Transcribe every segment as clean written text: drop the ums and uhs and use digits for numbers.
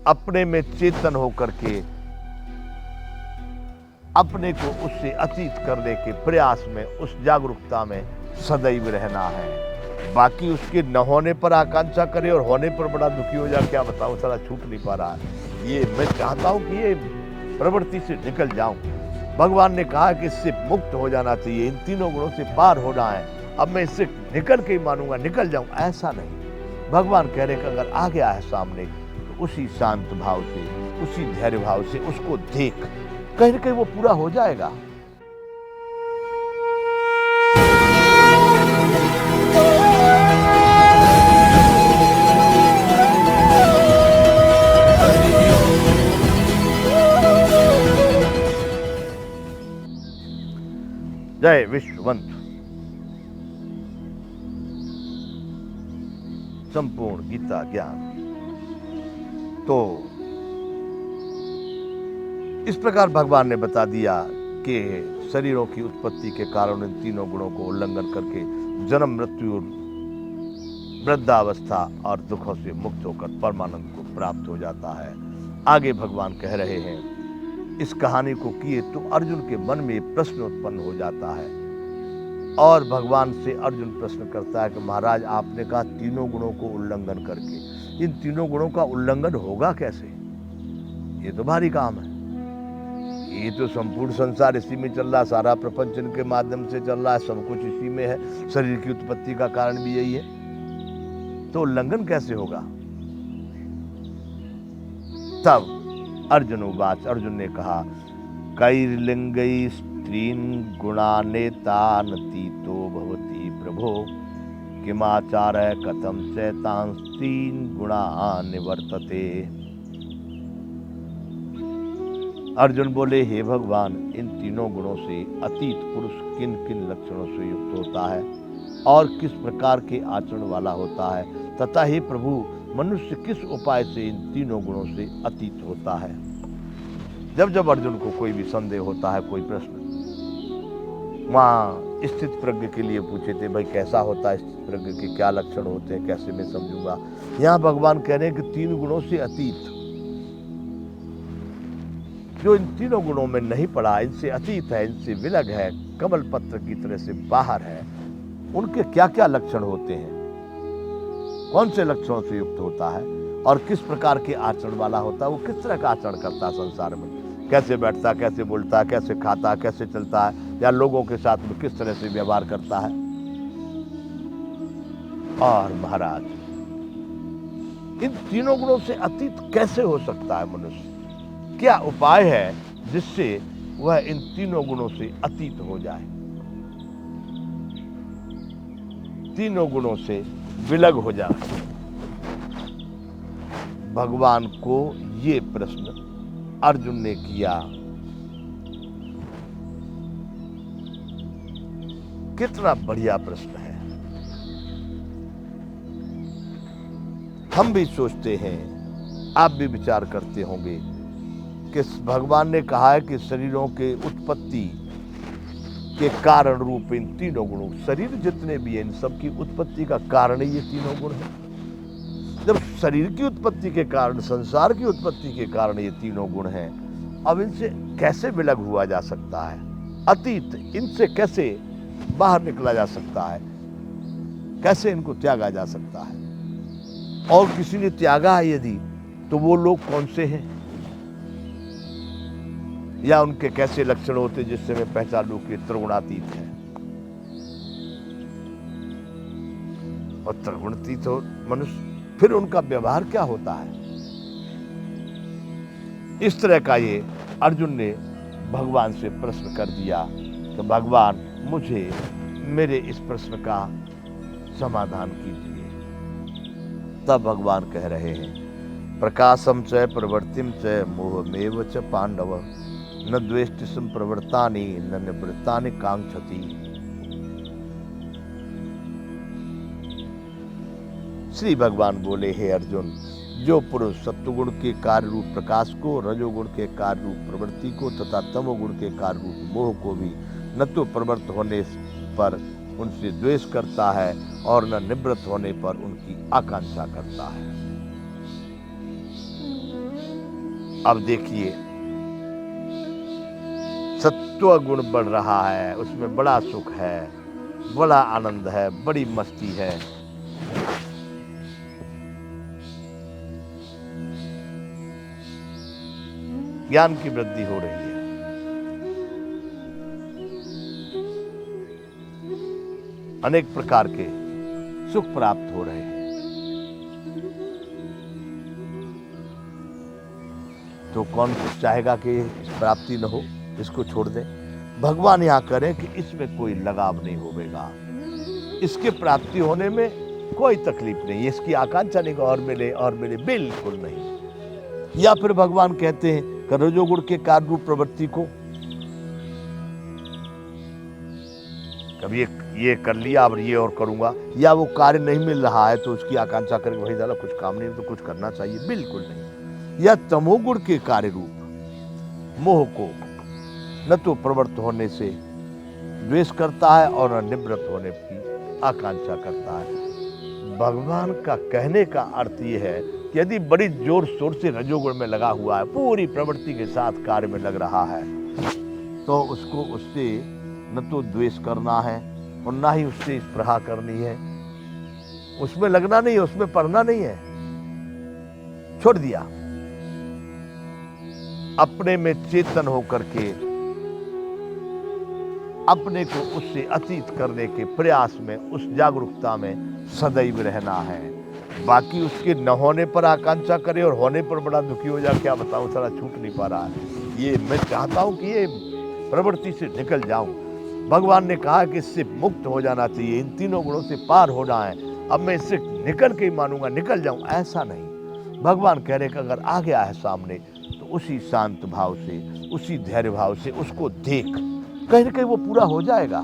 अपने में चेतन होकर के अपने को उससे अतीत करने के प्रयास में, उस जागरूकता में सदैव रहना है। बाकी उसके न होने पर आकांक्षा करे और होने पर बड़ा दुखी हो जाए, क्या बताऊं, सारा छूट नहीं पा रहा है। ये मैं चाहता हूं कि ये प्रवृत्ति से निकल जाऊं। भगवान ने कहा कि इससे मुक्त हो जाना चाहिए, इन तीनों गुणों से पार होना है। अब मैं इससे निकल के ही मानूंगा, निकल जाऊं, ऐसा नहीं। भगवान कह रहे कि अगर आ गया है सामने तो उसी शांत भाव से, उसी धैर्य भाव से उसको देख, कहीं ना कहीं वो पूरा हो जाएगा। जय विश्ववंत। संपूर्ण गीता ज्ञान। तो इस प्रकार भगवान ने बता दिया कि शरीरों की उत्पत्ति के कारण इन तीनों गुणों को उल्लंघन करके जन्म, मृत्यु, वृद्धावस्था और दुखों से मुक्त होकर परमानंद को प्राप्त हो जाता है। आगे भगवान कह रहे हैं, इस कहानी को किए तो अर्जुन के मन में प्रश्न उत्पन्न हो जाता है और भगवान से अर्जुन प्रश्न करता है कि महाराज, आपने कहा तीनों गुणों को उल्लंघन करके, इन तीनों गुणों का उल्लंघन होगा कैसे? ये तो भारी काम है। ये तो संपूर्ण संसार इसी में चल रहा, सारा प्रपंच इनके माध्यम से चल रहा है, सब कुछ इसी में है, शरीर की उत्पत्ति का कारण भी यही है, तो उल्लंघन कैसे होगा? तब अर्जुन उवाच, अर्जुन ने कहा, कैर्लिंगै स्त्रीन् गुणानेतानतीतो भवति प्रभो, किमाचारः कथं चैतान् स्त्रीन् गुणान् निवर्तते। अर्जुन बोले, हे भगवान, इन तीनों गुणों से अतीत पुरुष किन किन लक्षणों से युक्त होता है और किस प्रकार के आचरण वाला होता है, तथा हे प्रभु, मनुष्य किस उपाय से इन तीनों गुणों से अतीत होता है। जब जब अर्जुन को कोई भी संदेह होता है, कोई प्रश्न, वहाँ स्थित प्रज्ञ के लिए पूछे थे, भाई कैसा होता है स्थित प्रज्ञ के, क्या लक्षण होते हैं, कैसे मैं समझूंगा। यहाँ भगवान कह रहे हैं कि तीन गुणों से अतीत, जो इन तीनों गुणों में नहीं पड़ा, इनसे अतीत है, इनसे विलग है, कमल पत्र की तरह से बाहर है, उनके क्या क्या लक्षण होते हैं, कौन से लक्षणों से युक्त होता है और किस प्रकार के आचरण वाला होता है, वो किस तरह का आचरण करता है संसार में, कैसे बैठता, कैसे बोलता, कैसे खाता, कैसे चलता है, या लोगों के साथ में किस तरह से व्यवहार करता है। और महाराज, इन तीनों गुणों से अतीत कैसे हो सकता है मनुष्य? क्या उपाय है जिससे वह इन तीनों गुणों से अतीत हो जाए, तीनों गुणों से विलग हो जाए? भगवान को ये प्रश्न अर्जुन ने किया। कितना बढ़िया प्रश्न है। हम भी सोचते हैं, आप भी विचार करते होंगे कि भगवान ने कहा है कि शरीरों के उत्पत्ति के कारण रूप इन तीनों गुणों, शरीर जितने भी हैं इन सबकी उत्पत्ति का कारण ये तीनों गुण हैं। जब शरीर की उत्पत्ति के कारण, संसार की उत्पत्ति के कारण ये तीनों गुण हैं, अब इनसे कैसे विलग हुआ जा सकता है, अतीत इनसे कैसे बाहर निकला जा सकता है, कैसे इनको त्यागा जा सकता है? और किसी ने त्यागा है यदि, तो वो लोग कौन से हैं, या उनके कैसे लक्षण होते जिससे मैं पहचान लूं कि त्रिगुणातीत है। और त्रिगुणातीत हो मनुष्य, फिर उनका व्यवहार क्या होता है? इस तरह का ये अर्जुन ने भगवान से प्रश्न कर दिया कि भगवान, मुझे मेरे इस प्रश्न का समाधान कीजिए। तब भगवान कह रहे हैं, प्रकाशम च प्रवृत्तिम च मोहमेव च पांडव, न द्वेष्टि संप्रवृत्तानि न निवृत्तानि कांक्षति। श्री भगवान बोले, हे अर्जुन, जो पुरुष सत्वगुण के कार्य रूप प्रकाश को, रजोगुण के कार्य रूप प्रवृत्ति को तथा तमोगुण के कार्य रूप मोह को भी न तो प्रवृत्त होने पर उनसे द्वेष करता है और न निवृत्त होने पर उनकी आकांक्षा करता है। अब देखिए सत्व गुण बढ़ रहा है, उसमें बड़ा सुख है, बड़ा आनंद है, बड़ी मस्ती है। ज्ञान की वृद्धि हो रही है। अनेक प्रकार के सुख प्राप्त हो रहे हैं। तो कौन चाहेगा कि इस प्राप्ति न हो, इसको छोड़ दें। भगवान यहाँ करें कि इसमें कोई लगाव नहीं होगा, इसके प्राप्ति होने में कोई तकलीफ नहीं, इसकी आकांक्षा नहीं और मिले, बिल्कुल नहीं। या फिर भगवान कहते हैं कि रजोगुण के कार्य रूप प्रवृत्ति को कभी ये कर लिया, अब ये और करूंगा, या वो कार्य नहीं मिल रहा है तो उसकी आकांक्षा करेंगे वही ज्यादा, कुछ काम नहीं तो कुछ करना चाहिए, बिल्कुल नहीं। या तमोगुण के कार्य रूप मोह को न तो प्रवृत्त होने से द्वेष करता है और न निवृत्त होने की आकांक्षा करता है। भगवान का कहने का अर्थ यह है कि यदि बड़ी जोर शोर से रजोगुण में लगा हुआ है, पूरी प्रवृत्ति के साथ कार्य में लग रहा है, तो उसको उससे न तो द्वेष करना है और ना ही उससे स्पृहा करनी है, उसमें लगना नहीं है, उसमें पढ़ना नहीं है, छोड़ दिया। अपने में चेतन होकर के अपने को उससे अतीत करने के प्रयास में, उस जागरूकता में सदैव रहना है। बाकी उसके न होने पर आकांक्षा करे और होने पर बड़ा दुखी हो जाए, क्या बताऊं, सारा छूट नहीं पा रहा है। ये मैं चाहता हूं कि ये प्रवृत्ति से निकल जाऊं। भगवान ने कहा कि इससे मुक्त हो जाना चाहिए, इन तीनों गुणों से पार होना है, अब मैं इससे निकल के ही मानूंगा, निकल जाऊं, ऐसा नहीं। भगवान कह रहे कि अगर आ गया है सामने तो उसी शांत भाव से, उसी धैर्य भाव से उसको देख, कहीं ना कहीं वो पूरा हो जाएगा।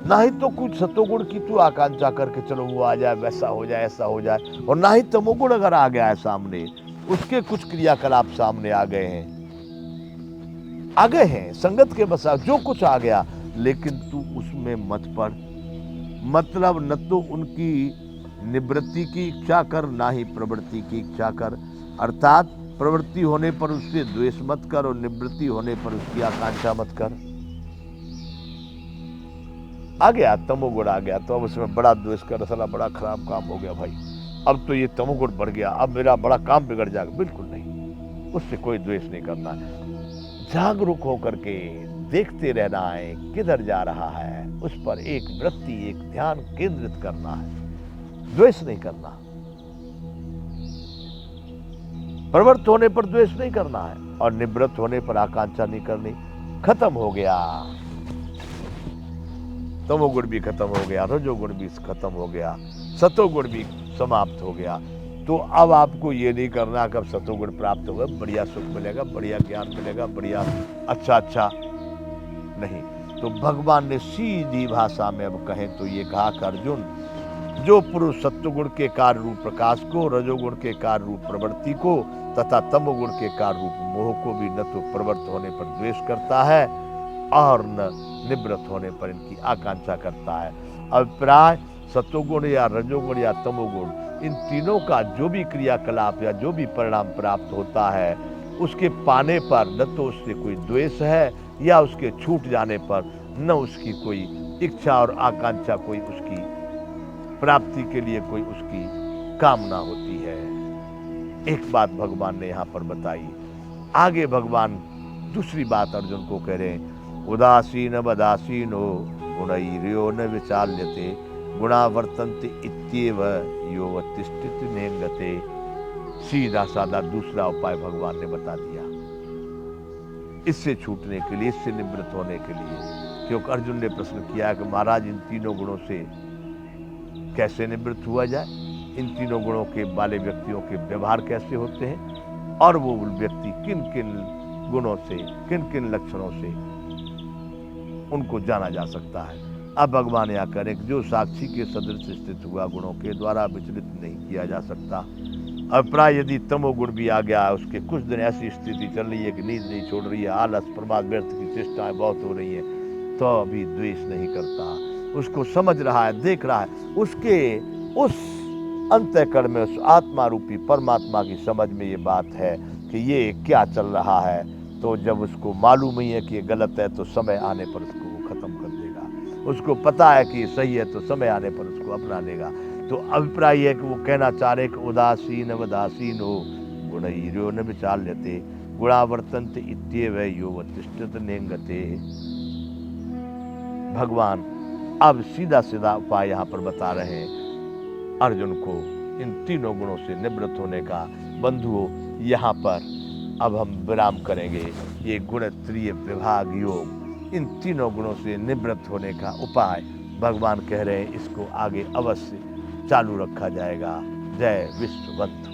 ना ही तो कुछ सतोगुण की तू आकांक्षा करके चलो वो आ जाए, वैसा हो जाए, ऐसा हो जाए, और ना ही तमोगुण अगर आ गया है सामने, उसके कुछ क्रियाकलाप सामने आ गए हैं संगत के बसा, जो कुछ आ गया, लेकिन तू उसमें मत पड़। मतलब न तो उनकी निवृत्ति की इच्छा कर, ना ही प्रवृत्ति की इच्छा कर। अर्थात प्रवृत्ति होने पर उससे द्वेष मत कर और निवृत्ति होने पर उसकी आकांक्षा मत कर। आ गया तमोगुण आ गया तो अब उसमें बड़ा द्वेष कर, साला बड़ा खराब काम हो गया भाई, अब तो ये तमोगुण बढ़ गया, अब मेरा बड़ा काम बिगड़ जाएगा, बिल्कुल नहीं, उससे कोई द्वेष नहीं करना है। जागरूक होकर के देखते रहना है किधर जा रहा है, उस पर एक वृत्ति, एक ध्यान केंद्रित करना है, द्वेष नहीं करना। प्रवृत्त होने पर द्वेष नहीं करना है और निवृत्त होने पर आकांक्षा नहीं करनी। खत्म हो गया, तमोगुण भी खत्म हो गया, रजोगुण भी खत्म हो गया, सतोगुण भी समाप्त हो गया। तो अब आपको ये नहीं करना कि अब सतोगुण प्राप्त होगा, बढ़िया सुख मिलेगा, बढ़िया ज्ञान मिलेगा, बढ़िया अच्छा नहीं। तो भगवान ने सीधी भाषा में अब कहें तो ये कहा कि अर्जुन, जो पुरुष सत्वगुण के कार्य रूप प्रकाश को, रजोगुण के कार्य रूप प्रवृत्ति को तथा तमोगुण के कार्य रूप मोह को भी न तो प्रवृत्त होने पर द्वेष करता है और न निवृत्त होने पर इनकी आकांक्षा करता है। अभिप्राय सत्वगुण या रजोगुण या तमोगुण, इन तीनों का जो भी क्रियाकलाप या जो भी परिणाम प्राप्त होता है, उसके पाने पर न तो उससे कोई द्वेष है या उसके छूट जाने पर न उसकी कोई इच्छा और आकांक्षा, कोई उसकी प्राप्ति के लिए कोई उसकी कामना होती है। एक बात भगवान ने यहाँ पर बताई। आगे भगवान दूसरी बात अर्जुन को कह रहे हैं, उदासीन वदासीनो गुणैर्यो न विचाल्यते गुणा वर्तन्ते इत्येव यो तिष्ठति नेंगते। सीधा साधा दूसरा उपाय भगवान ने बता दिया इससे छूटने के लिए, इससे निवृत्त होने के लिए। क्योंकि अर्जुन ने प्रश्न किया कि महाराज इन तीनों गुणों से कैसे निवृत्त हुआ जाए, इन तीनों गुणों के वाले व्यक्तियों के व्यवहार कैसे होते हैं और वो व्यक्ति किन किन गुणों से, किन किन लक्षणों से उनको जाना जा सकता है। अब भगवान यहाँ करें कि जो साक्षी के सदृश स्थित हुआ गुणों के द्वारा विचलित नहीं किया जा सकता। अब प्राय यदि तमोगुण भी आ गया, उसके कुछ दिन ऐसी स्थिति चल रही है कि नींद नहीं छोड़ रही है, आलस प्रमाद व्यर्थ की चेष्टाएं बहुत हो रही हैं, तो अभी द्वेष नहीं करता, उसको समझ रहा है, देख रहा है, उसके उस अंतःकरण में उस आत्मा रूपी परमात्मा की समझ में ये बात है कि ये क्या चल रहा है, तो जब उसको मालूम ही है कि ये गलत है तो समय आने पर उसको वो खत्म कर देगा। उसको पता है कि ये सही है तो समय आने पर उसको अपना लेगा। तो अभिप्राय है कि वो कहना चाह रहे कि उदासीन वदासीन हो गुणैर्यो न विचाल्यते गुणावर्तन्त इत्येव यो तिष्ठत नेंगते। भगवान अब सीधा सीधा उपाय यहाँ पर बता रहे हैं अर्जुन को इन तीनों गुणों से निवृत्त होने का। बंधुओं, यहाँ पर अब हम विराम करेंगे। ये गुणत्रीय विभाग योग, इन तीनों गुणों से निवृत्त होने का उपाय भगवान कह रहे हैं, इसको आगे अवश्य चालू रखा जाएगा। जय विश्व बंधु।